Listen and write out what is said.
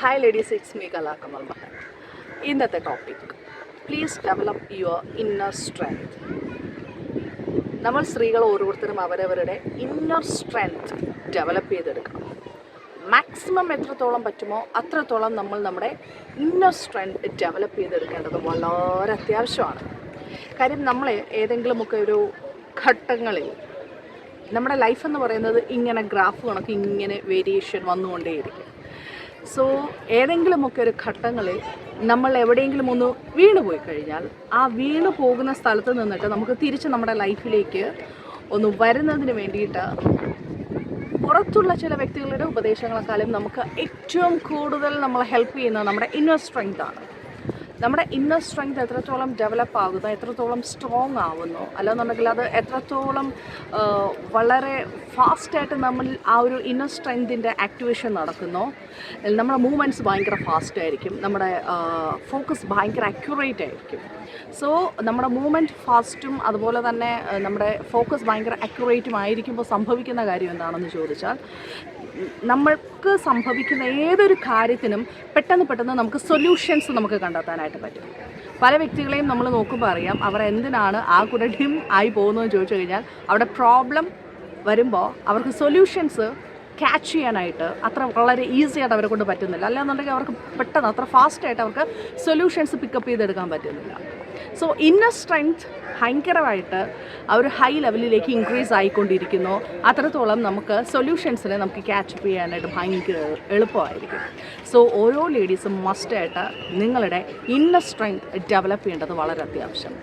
Hi ladies, it's me Kala Kamal Mahan. ഇന്നത്തെ topic please develop your inner strength. നമ്മൾ സ്ത്രീകൾ ഓരോരുത്തരും അവരവരുടെ ഇന്നർ സ്ട്രെങ്ത് ഡെവലപ്പ് ചെയ്തെടുക്കണം. മാക്സിമം എത്രത്തോളം പറ്റുമോ അത്രത്തോളം നമ്മൾ നമ്മുടെ ഇന്നർ സ്ട്രെങ്ത് ഡെവലപ്പ് ചെയ്തെടുക്കേണ്ടത് വളരെ അത്യാവശ്യമാണ്. കാര്യം നമ്മൾ ഏതെങ്കിലുമൊക്കെ ഒരു ഘട്ടങ്ങളിൽ നമ്മുടെ ലൈഫ് എന്ന് പറയുന്നത് ഇങ്ങനെ ഗ്രാഫ് കണക്ക് ഇങ്ങനെ വേരിയേഷൻ വന്നുകൊണ്ടേയിരിക്കും. സോ ഏതെങ്കിലുമൊക്കെ ഒരു ഘട്ടങ്ങളിൽ നമ്മൾ എവിടെയെങ്കിലും ഒന്ന് വീണു പോയി കഴിഞ്ഞാൽ ആ വീണു പോകുന്ന സ്ഥലത്ത് നിന്നിട്ട് നമുക്ക് തിരിച്ച് നമ്മുടെ ലൈഫിലേക്ക് ഒന്ന് വരുന്നതിന് വേണ്ടിയിട്ട് പുറത്തുള്ള ചില വ്യക്തികളുടെ ഉപദേശങ്ങളെക്കാളും നമുക്ക് ഏറ്റവും കൂടുതൽ നമ്മളെ ഹെൽപ്പ് ചെയ്യുന്നത് നമ്മുടെ ഇന്നർ സ്ട്രെങ്ത് ആണ്. നമ്മുടെ ഇന്നർ സ്ട്രെങ്ത് എത്രത്തോളം ഡെവലപ്പ് ആകുന്നു, എത്രത്തോളം സ്ട്രോങ് ആവുന്നു, അല്ലെന്നുണ്ടെങ്കിൽ അത് എത്രത്തോളം വളരെ ഫാസ്റ്റായിട്ട് നമ്മൾ ആ ഒരു ഇന്നർ സ്ട്രെങ്തിൻ്റെ ആക്ടിവേഷൻ നടക്കുന്നോ, നമ്മുടെ മൂവ്മെൻറ്റ്സ് ഭയങ്കര ഫാസ്റ്റായിരിക്കും, നമ്മുടെ ഫോക്കസ് ഭയങ്കര അക്യുറേറ്റ് ആയിരിക്കും. സോ നമ്മുടെ മൂവ്മെൻറ്റ് ഫാസ്റ്റും അതുപോലെ തന്നെ നമ്മുടെ ഫോക്കസ് ഭയങ്കര അക്യുറേറ്റും ആയിരിക്കുമ്പോൾ സംഭവിക്കുന്ന കാര്യം എന്താണെന്ന് ചോദിച്ചാൽ, നമ്മൾക്ക് സംഭവിക്കുന്ന ഏതൊരു കാര്യത്തിനും പെട്ടെന്ന് നമുക്ക് സൊല്യൂഷൻസ് നമുക്ക് കണ്ടെത്താനായിട്ട് പറ്റും. പല വ്യക്തികളെയും നമ്മൾ നോക്കുമ്പോൾ അറിയാം അവർ എന്തിനാണ് ആ കൂടെ ഡിം ആയി പോകുന്നതെന്ന് ചോദിച്ചു കഴിഞ്ഞാൽ അവിടെ പ്രോബ്ലം വരുമ്പോൾ അവർക്ക് സൊല്യൂഷൻസ് ക്യാച്ച് ചെയ്യാനായിട്ട് അത്ര വളരെ ഈസി ആയിട്ട് അവരെ കൊണ്ട് പറ്റുന്നില്ല. അല്ലാന്നുണ്ടെങ്കിൽ അവർക്ക് പെട്ടെന്ന് അത്ര ഫാസ്റ്റായിട്ട് അവർക്ക് സൊല്യൂഷൻസ് പിക്കപ്പ് ചെയ്തെടുക്കാൻ പറ്റുന്നില്ല. സോ ഇന്നർ സ്ട്രെങ്ത് ഭയങ്കരമായിട്ട് ആ ഒരു ഹൈ ലെവലിലേക്ക് ഇൻക്രീസ് ആയിക്കൊണ്ടിരിക്കുന്നു. അത്രത്തോളം നമുക്ക് സൊല്യൂഷൻസിനെ നമുക്ക് ക്യാച്ചപ്പ് ചെയ്യാനായിട്ട് ഭയങ്കര എളുപ്പമായിരിക്കും. സോ ഓരോ ലേഡീസും മസ്റ്റായിട്ട് നിങ്ങളുടെ ഇന്നർ സ്ട്രെങ്ത് ഡെവലപ്പ് ചെയ്യേണ്ടത് വളരെ അത്യാവശ്യം.